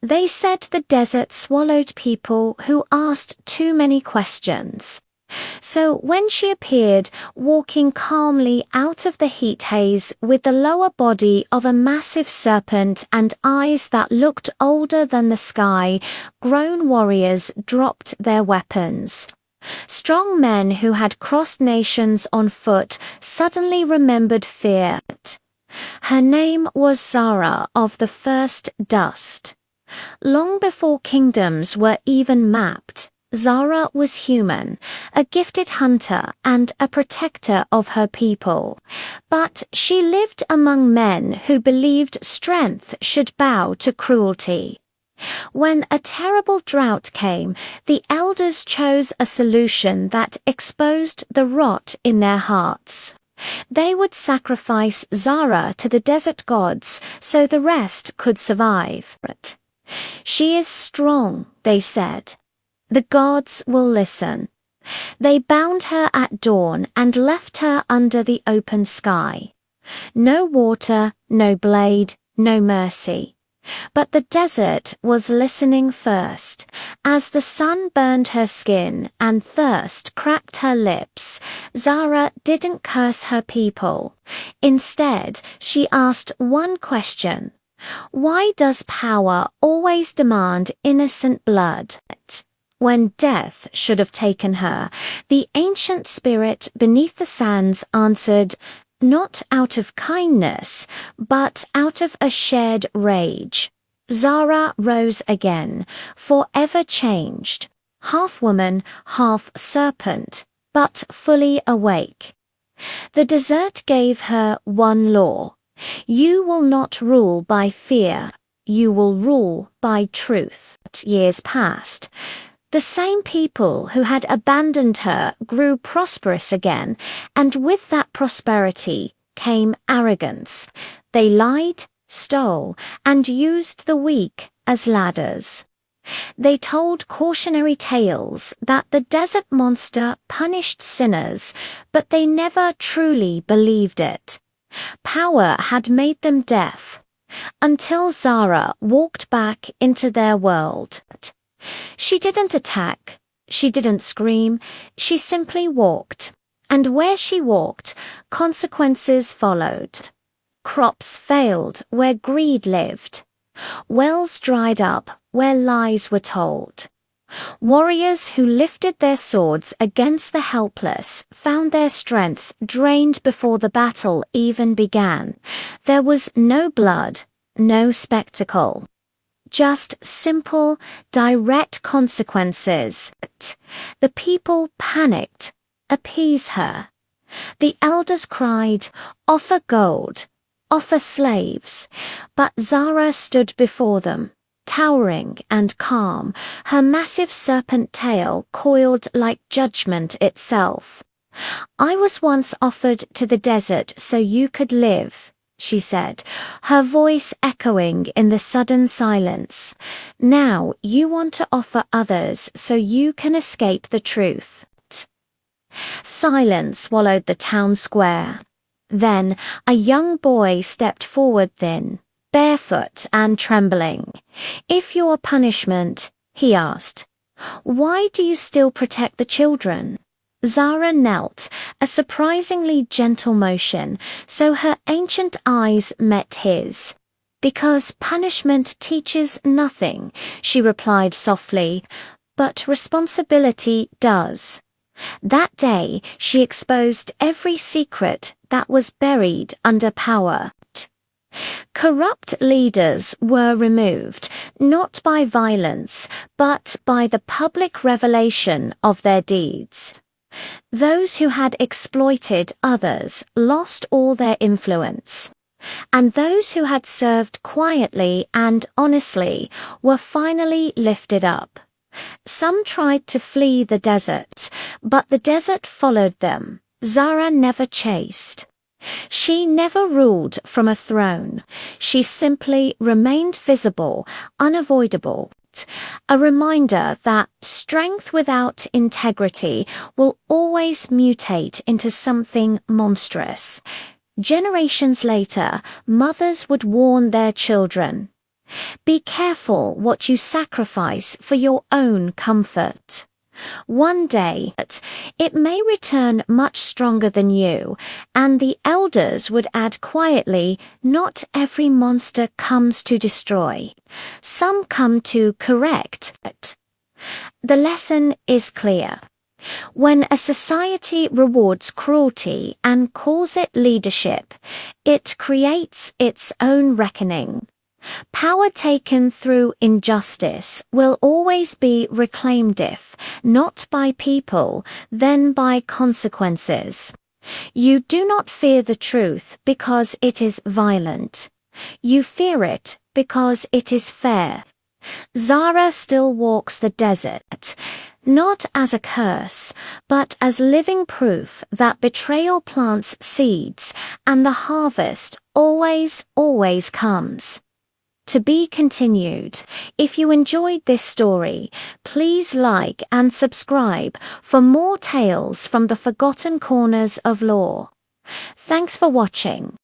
They said the desert swallowed people who asked too many questions. So when she appeared, walking calmly out of the heat haze with the lower body of a massive serpent and eyes that looked older than the sky, grown warriors dropped their weapons. Strong men who had crossed nations on foot suddenly remembered fear. Her name was Zara of the first dust. Long before kingdoms were even mapped, Zara was human, a gifted hunter and a protector of her people. But she lived among men who believed strength should bow to cruelty. When a terrible drought came, the elders chose a solution that exposed the rot in their hearts. They would sacrifice Zara to the desert gods so the rest could survive. She is strong, they said. The gods will listen. They bound her at dawn and left her under the open sky. No water, no blade, no mercy. But the desert was listening first. As the sun burned her skin and thirst cracked her lips, Zara didn't curse her people. Instead, she asked one question. Why does power always demand innocent blood? When death should have taken her, the ancient spirit beneath the sands answered, not out of kindness, but out of a shared rage. Zara rose again, forever changed, half woman, half serpent, but fully awake. The desert gave her one law. You will not rule by fear, you will rule by truth. Years passed. The same people who had abandoned her grew prosperous again, and with that prosperity came arrogance. They lied, stole, and used the weak as ladders. They told cautionary tales that the desert monster punished sinners, but they never truly believed it. Power had made them deaf, until Zara walked back into their world. She didn't attack, she didn't scream, she simply walked. And where she walked, consequences followed. Crops failed where greed lived. Wells dried up where lies were told. Warriors who lifted their swords against the helpless found their strength drained before the battle even began. There was no blood, no spectacle. Just simple, direct consequences. The people panicked. Appease her. The elders cried, offer gold, offer slaves. But Zara stood before them, towering and calm, her massive serpent tail coiled like judgment itself. I was once offered to the desert so you could live, she said, her voice echoing in the sudden silence. Now you want to offer others so you can escape the truth. Silence swallowed the town square. Then a young boy stepped forward thin, barefoot and trembling. If your punishment, he asked, why do you still protect the children? Zara knelt, a surprisingly gentle motion, so her ancient eyes met his. Because punishment teaches nothing, she replied softly, but responsibility does. That day, she exposed every secret that was buried under power. Corrupt leaders were removed, not by violence, but by the public revelation of their deeds. Those who had exploited others lost all their influence, and those who had served quietly and honestly were finally lifted up. Some tried to flee the desert, but the desert followed them. Zara never chased. She never ruled from a throne. She simply remained visible, unavoidable. A reminder that strength without integrity will always mutate into something monstrous. Generations later, mothers would warn their children, Be careful what you sacrifice for your own comfort. One day, it may return much stronger than you, and the elders would add quietly, not every monster comes to destroy. Some come to correct. The lesson is clear. When a society rewards cruelty and calls it leadership, it creates its own reckoning. Power taken through injustice will always be reclaimed if, not by people, then by consequences. You do not fear the truth because it is violent. You fear it because it is fair. Zara still walks the desert, not as a curse, but as living proof that betrayal plants seeds and the harvest always comes. To be continued. If you enjoyed this story, please like and subscribe for more tales from the forgotten corners of lore. Thanks for watching.